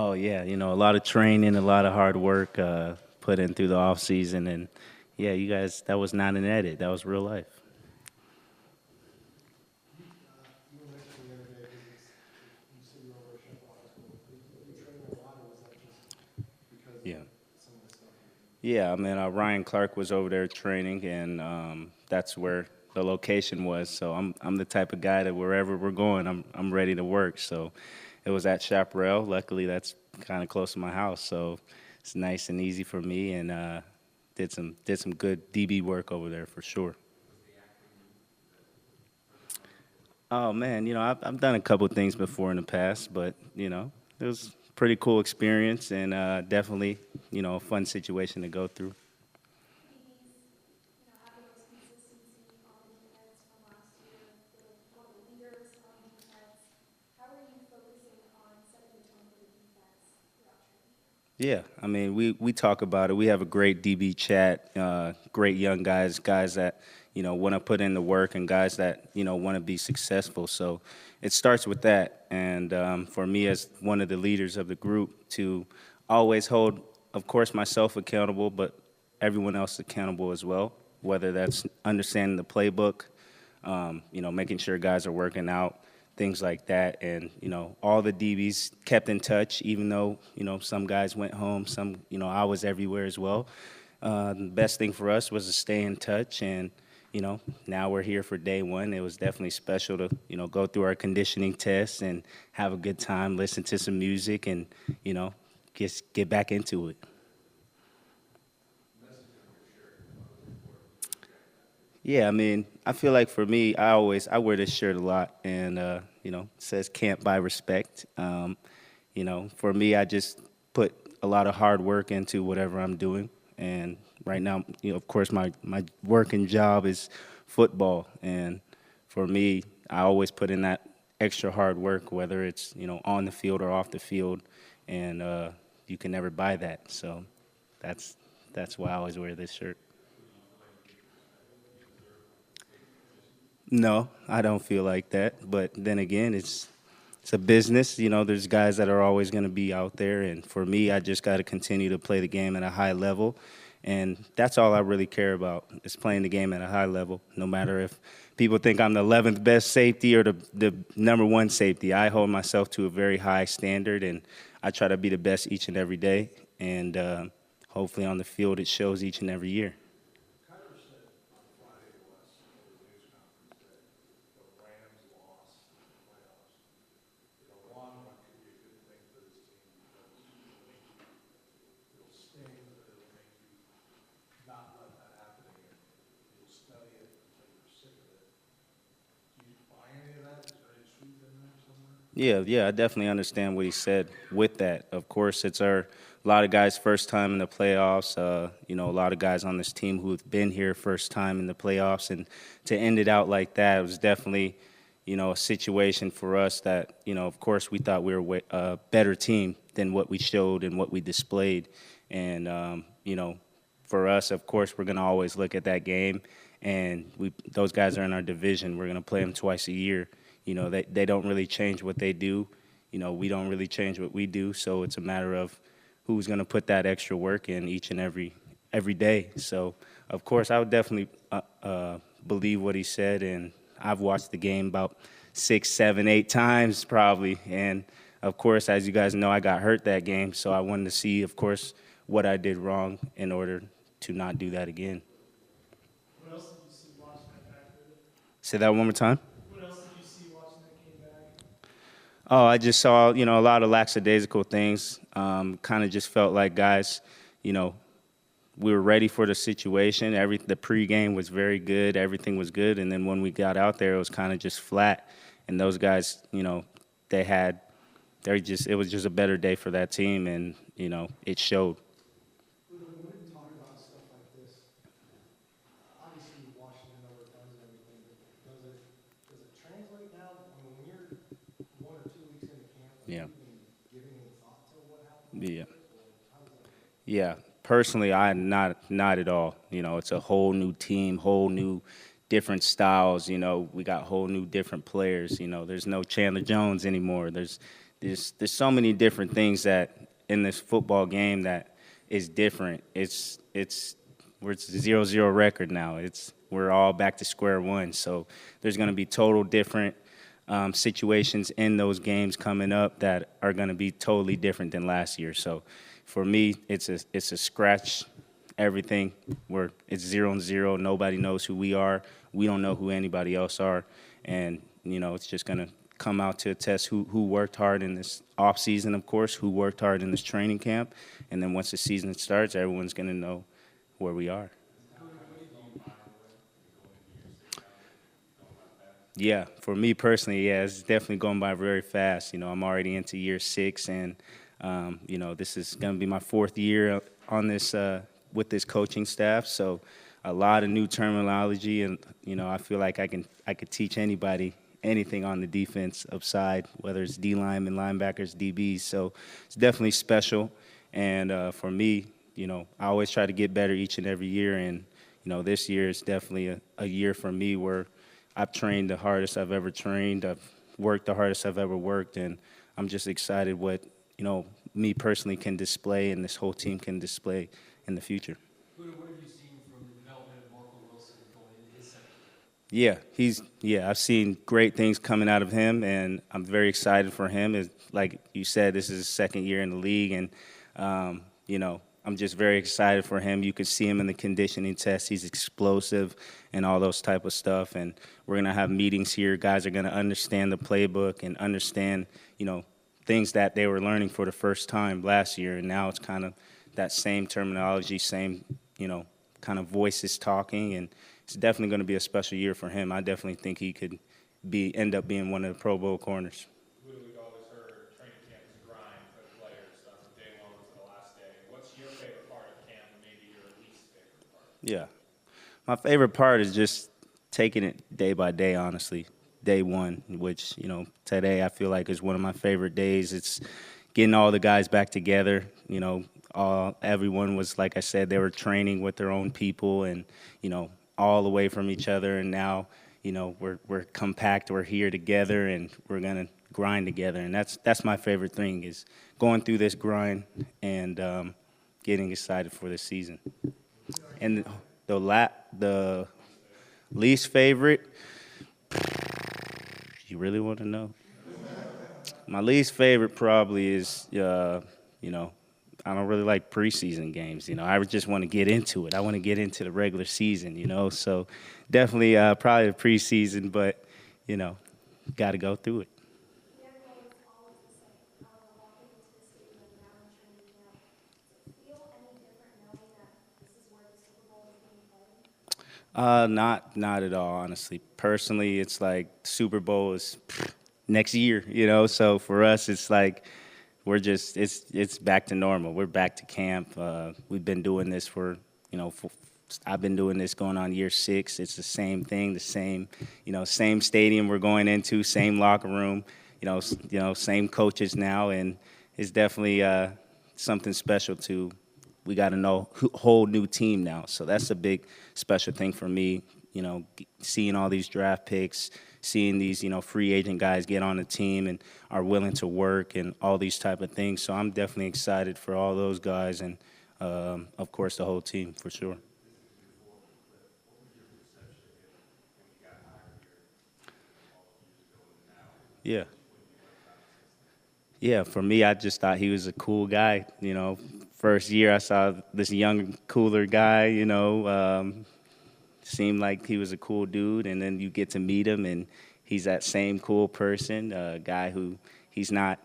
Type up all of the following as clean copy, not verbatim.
Oh yeah, a lot of training, a lot of hard work put in through the off season, and yeah, you guys, that was not an edit, that was real life. You were mentioning the other day, because you said you were over at Shepherd High School. Are you training a lot, or was that just because of Yeah. some of the stuff you do? Yeah, I mean, Ryan Clark was over there training, and that's where the location was. So I'm the type of guy that wherever we're going, I'm ready to work. So it was at Chaparral. Luckily, that's kind of close to my house, so it's nice and easy for me. And did some good DB work over there for sure. Oh man, I've done a couple things before in the past, but it was a pretty cool experience and definitely a fun situation to go through. DBs, having those consistency on the defense from last year, you're like one of the leaders on defense. How are you focusing on setting the tone for the defense throughout training camp? Yeah, I mean, we talk about it. We have a great DB chat, great young guys that want to put in the work, and guys that want to be successful. So it starts with that. And for me, as one of the leaders of the group, to always hold, of course, myself accountable, but everyone else accountable as well. Whether that's understanding the playbook, making sure guys are working out, things like that. And, all the DBs kept in touch, even though, some guys went home, some, I was everywhere as well. The best thing for us was to stay in touch. And, now we're here for day one. It was definitely special to, go through our conditioning tests and have a good time, listen to some music, and, just get back into it. Yeah, I mean, I feel like for me, I wear this shirt a lot, and it says "Can't buy respect." For me, I just put a lot of hard work into whatever I'm doing, and right now, of course, my working job is football, and for me, I always put in that extra hard work, whether it's on the field or off the field, and you can never buy that. So that's that's why I always wear this shirt. No, I don't feel like that. But then again, it's a business. There's guys that are always going to be out there, and for me, I just got to continue to play the game at a high level, and that's all I really care about is playing the game at a high level. No matter if people think I'm the 11th best safety or the number one safety, I hold myself to a very high standard, and I try to be the best each and every day. And hopefully, on the field, it shows each and every year. Kyler said on Friday to us at the news conference that the Rams loss in the playoffs, in the long run, could be a good thing for this team because it'll sting, but it'll make you not let that happen again. You'll study it until you're sick of it. Do you buy any of that? Is there any truth in there somewhere? Yeah, I definitely understand what he said with that. Of course, it's a lot of guys' first time in the playoffs. A lot of guys on this team who've been here first time in the playoffs, and to end it out like that was definitely, a situation for us that, of course, we thought we were a better team than what we showed and what we displayed. And for us, of course, we're going to always look at that game, and those guys are in our division. We're going to play them twice a year. They don't really change what they do. We don't really change what we do. So it's a matter of who's going to put that extra work in each and every day. So, of course, I would definitely believe what he said, and I've watched the game about 6, 7, 8 times probably. And, of course, as you guys know, I got hurt that game, so I wanted to see, of course, what I did wrong in order to not do that again. What else did you see watching that back with it? Say that one more time. What else did you see watching that game back? Oh, I just saw, a lot of lackadaisical things. Kind of just felt like guys, we were ready for the situation. The pregame was very good. Everything was good. And then when we got out there, it was kind of just flat. And those guys, it was just a better day for that team. And, it showed. When we talk about stuff like this, obviously you've watched it a number of times and everything, but does it translate now? I mean, when you're 1 or 2 weeks into camp, are Yeah. you even giving any thought to what happened? Yeah. Or how does that work? Yeah, personally, I not at all. It's a whole new team, whole new different styles. We got whole new different players. There's no Chandler Jones anymore. there's so many different things that in this football game that is different. It's 0-0 record now. We're all back to square one. So there's going to be total different situations in those games coming up that are going to be totally different than last year. So for me, it's a scratch everything. It's 0-0. Nobody knows who we are. We don't know who anybody else are, and it's just going to come out to test who worked hard in this off season, of course, who worked hard in this training camp, and then once the season starts, everyone's going to know where we are. Yeah, for me personally, yeah, it's definitely going by very fast. I'm already into year 6, and this is going to be my 4th year on this with this coaching staff. So a lot of new terminology, and I feel like I could teach anybody anything on the defensive side, whether it's D linemen, linebackers, DBs. So it's definitely special, and for me, I always try to get better each and every year, and this year is definitely a year for me where I've trained the hardest I've ever trained. I've worked the hardest I've ever worked, and I'm just excited what, me personally can display and this whole team can display in the future. What have you seen from the development of Marco Wilson going into his second year? I've seen great things coming out of him, and I'm very excited for him. Like you said, this is his 2nd year in the league, and, I'm just very excited for him. You can see him in the conditioning test. He's explosive and all those type of stuff. And we're going to have meetings here. Guys are going to understand the playbook and understand, things that they were learning for the first time last year. And now it's kind of that same terminology, same, kind of voices talking. And it's definitely going to be a special year for him. I definitely think he could end up being one of the Pro Bowl corners. We've always heard training camp is a grind for the players from day 1 to the last day. What's your favorite part of camp, and maybe your least favorite part? Yeah. My favorite part is just taking it day by day, honestly. Day 1, which, today I feel like is one of my favorite days. It's getting all the guys back together. Everyone was, like I said, they were training with their own people and, all away from each other. And now, we're compact, we're here together, and we're going to grind together. And that's my favorite thing is going through this grind and getting excited for this season. And the least favorite, you really want to know? My least favorite probably is, I don't really like preseason games. I just want to get into it. I want to get into the regular season, So definitely probably the preseason, but, got to go through it. Their goal is always the same. However, walking into the stadium now in training camp, does it feel any different knowing that this is where the Super Bowl is being played? Not at all, honestly. Personally, it's like Super Bowl is next year, So for us, it's like it's back to normal. We're back to camp. We've been doing this I've been doing this going on year 6. It's the same thing, the same stadium we're going into, same locker room, same coaches now, and it's definitely something special too. We got a whole new team now, so that's a big special thing for me. Seeing all these draft picks, seeing these free agent guys get on the team and are willing to work and all these type of things. So I'm definitely excited for all those guys and of course the whole team for sure. Yeah, for me, I just thought he was a cool guy. First year I saw this young, cooler guy, seemed like he was a cool dude, and then you get to meet him, and he's that same cool person, a guy who he's not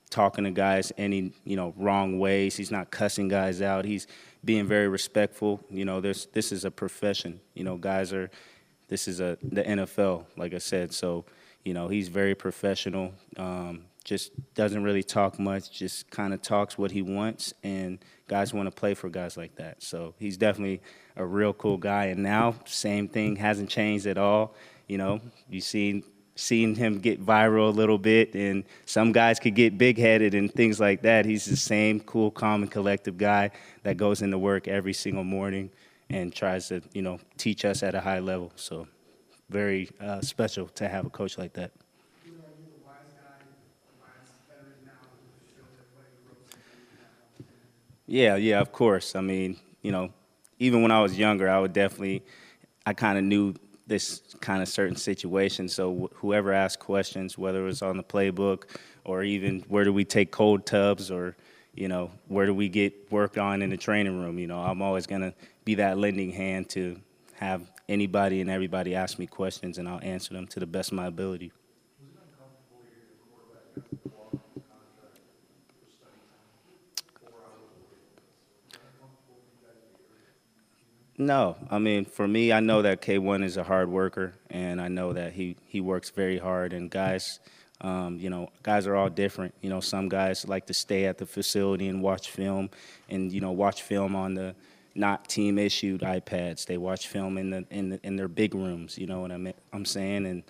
talking to guys any, wrong ways. He's not cussing guys out. He's being very respectful. This is a profession. This is the NFL, like I said. So, he's very professional. Just doesn't really talk much, just kind of talks what he wants, and guys want to play for guys like that. So he's definitely a real cool guy, and now same thing, hasn't changed at all. You seen him get viral a little bit, and some guys could get big-headed and things like that. He's the same cool, calm, and collective guy that goes into work every single morning and tries to, teach us at a high level. So very special to have a coach like that. Are you the wise guy, the wise veteran now, Yeah, of course. I mean, even when I was younger, I kind of knew this kind of certain situation. So whoever asked questions, whether it was on the playbook or even where do we take cold tubs or, where do we get work on in the training room, I'm always going to be that lending hand to have anybody and everybody ask me questions and I'll answer them to the best of my ability. Was it uncomfortable to hear your quarterback have to block his contract for study time 4 hours a week? Was that uncomfortable for you guys to hear? No, I mean, for me, I know that K1 is a hard worker, and I know that he works very hard. And guys, guys are all different. Some guys like to stay at the facility and watch film, and watch film on the not team issued iPads. They watch film in their big rooms. You know what I'm saying? And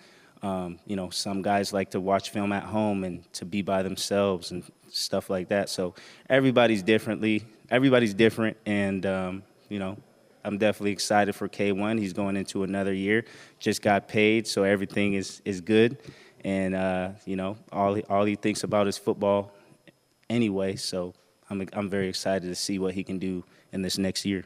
some guys like to watch film at home and to be by themselves and stuff like that. So everybody's different, and I'm definitely excited for K1. He's going into another year. Just got paid, so everything is good. And all he thinks about is football anyway. So I'm very excited to see what he can do in this next year.